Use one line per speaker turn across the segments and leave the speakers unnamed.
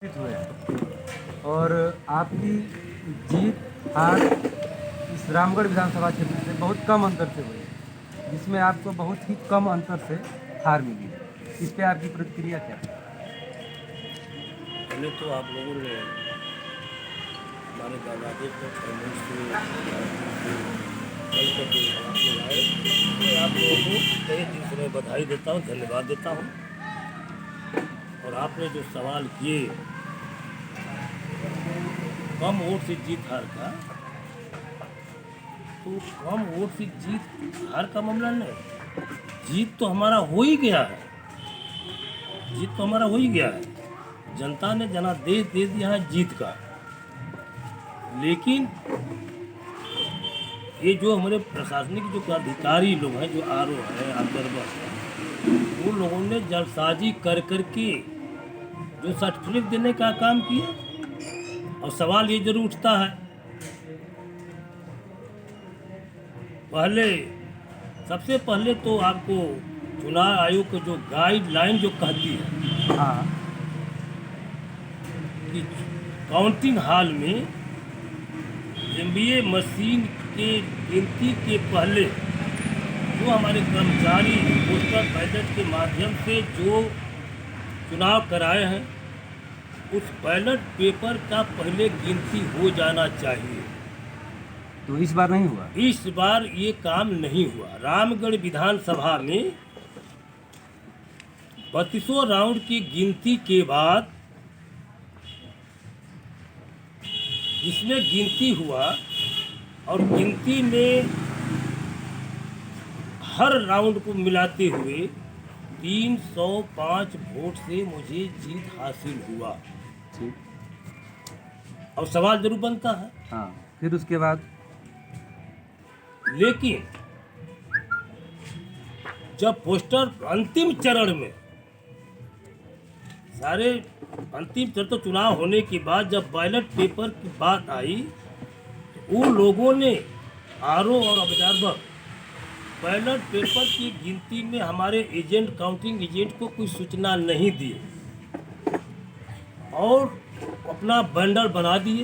हुए हैं और आपकी जीत हार इस रामगढ़ विधानसभा क्षेत्र से बहुत कम अंतर से हुई है, जिसमें आपको बहुत ही कम अंतर से हार मिली है। इस पे आपकी प्रतिक्रिया क्या है?
पहले तो आप लोगों ने हमारे दादाजी को फाइनेंस से कल करके आपने लाए, मैं आप लोगों को तहे दिल से मैं बधाई देता हूँ, धन्यवाद देता हूँ। और आपने जो सवाल किए कम वोट से जीत हार का, तो कम वोट से जीत हार का मामला नहीं, जीत तो हमारा हो ही गया है। जीत तो हमारा हो ही गया है, जनता ने जनादेश दे दिया है जीत का। लेकिन ये जो हमारे प्रशासनिक जो अधिकारी लोग हैं, जो आर ओ हैं, ऑब्जर्वर हैं, वो लोगों ने जलसाजी कर करके जो सर्टिफिकेट देने का काम किया। और सवाल ये जरूर उठता है, सबसे पहले तो आपको चुनाव आयोग का जो गाइडलाइन जो कहती है
हाँ,
कि काउंटिंग हॉल में एमबीए मशीन के गिनती के पहले जो हमारे कर्मचारी पोस्टल बैलेट के माध्यम से जो चुनाव कराए हैं, उस बैलेट पेपर का पहले गिनती हो जाना चाहिए।
तो इस बार नहीं हुआ।
इस बार ये काम नहीं हुआ। रामगढ़ विधानसभा में 32 राउंड की गिनती के बाद जिसमें गिनती हुआ और गिनती में हर राउंड को मिलाते हुए 305 वोट से मुझे जीत हासिल हुआ। और सवाल जरूर बनता है,
हाँ, फिर उसके बाद
लेकिन जब पोस्टर अंतिम चरण में सारे अंतिम चरण तो चुनाव होने के बाद जब बैलेट पेपर की बात आई, तो उन लोगों ने आरओ और ऑब्जर्वर बैलेट पेपर की गिनती में हमारे एजेंट, काउंटिंग एजेंट को कोई सूचना नहीं दी और अपना बंडल बना दिए।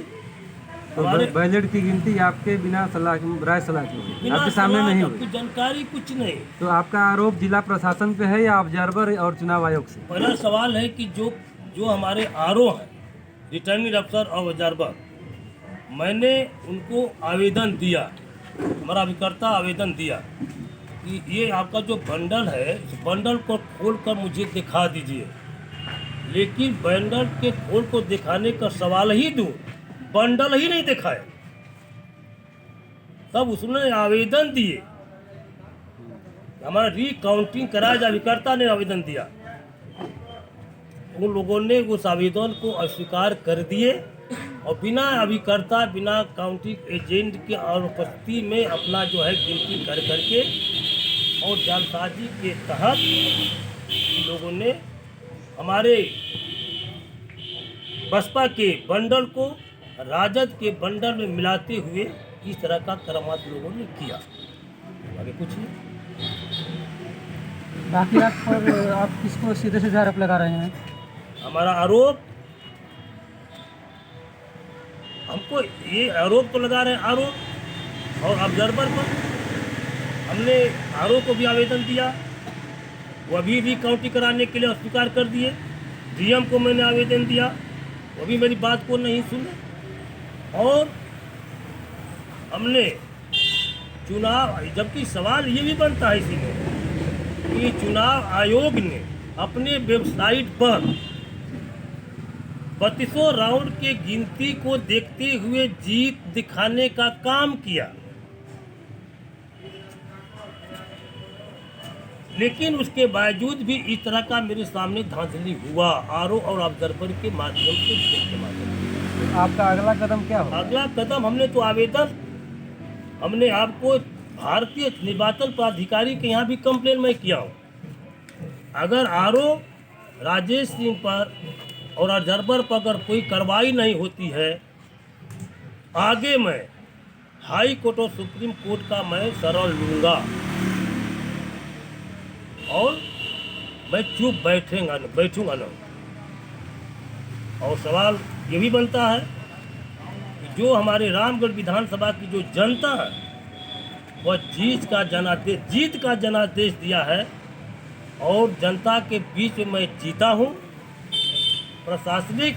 तो बैलेट की गिनती आपके बिना सलाह राय सलाह के हुई, आपके सामने नहीं हुई।
कुछ जानकारी कुछ नहीं।
तो आपका आरोप जिला प्रशासन पे है या ऑब्जर्वर और चुनाव आयोग से?
पहला सवाल है कि जो हमारे आरओ हैं, रिटर्निंग अफसर और ऑब्जर्वर, मैंने उनको आवेदन दिया, हमारा अभिकर्ता आवेदन दिया कि ये आपका जो बंडल है, इस बंडल को खोल कर मुझे दिखा दीजिए। लेकिन बंडल के खोल को दिखाने का सवाल ही दूँ, बंडल ही नहीं दिखाए। तब उसने आवेदन दिए, हमारा रिकाउंटिंग कराया जाए, अभिकर्ता ने आवेदन दिया। उन लोगों ने उस आवेदन को अस्वीकार कर दिए और बिना अभिकर्ता, बिना काउंटिंग एजेंट के अनुपस्थिति में अपना जो है गिनती कर करके और जालसाजी के तहत इन लोगों ने हमारे बसपा के बंडल को राजद के बंडल में मिलाते हुए इस तरह का करामात लोगों ने किया। आगे कुछ नहीं।
बाकी आप किसको सीधे सीधे आरोप लगा रहे हैं?
हमारा आरोप, हमको ये आरोप तो लगा रहे हैं आरोप और ऑब्जर्वर पर। हमने आरोप को भी आवेदन दिया, वो अभी रिकाउंटिंग कराने के लिए अस्वीकार कर दिए। डीएम को मैंने आवेदन दिया, वो भी मेरी बात को नहीं सुने। और हमने चुनाव, जबकि सवाल ये भी बनता है इसी में कि चुनाव आयोग ने अपने वेबसाइट पर 32 राउंड के गिनती को देखते हुए जीत दिखाने का काम किया, लेकिन उसके बावजूद भी इस तरह का मेरे सामने धांधली हुआ आरओ और ऑब्जर्वर के माध्यम से।
आपका अगला कदम क्या होगा?
अगला कदम हमने तो आवेदन, हमने आपको भारतीय निर्वाचन प्राधिकारी के यहाँ भी कंप्लेन मैं किया हूँ। अगर आरओ राजेश सिंह पर और ऑब्जर्वर पर अगर कोई कार्रवाई नहीं होती है, आगे मैं हाई कोर्ट और सुप्रीम कोर्ट का मैं शरण लूँगा और मैं चुप बैठूंगा ना। और सवाल ये भी बनता है कि जो हमारे रामगढ़ विधानसभा की जो जनता है वह जीत का जनादेश दिया है और जनता के बीच में मैं जीता हूँ। प्रशासनिक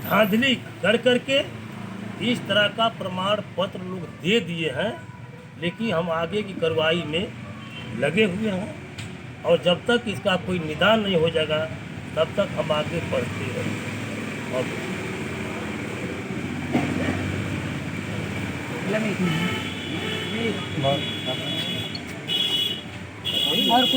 धांधली कर करके इस तरह का प्रमाण पत्र लोग दे दिए हैं, लेकिन हम आगे की कार्रवाई में लगे हुए हैं और जब तक इसका कोई निदान नहीं हो जाएगा तब तक हम आगे बढ़ते रहेंगे। और
और कुछ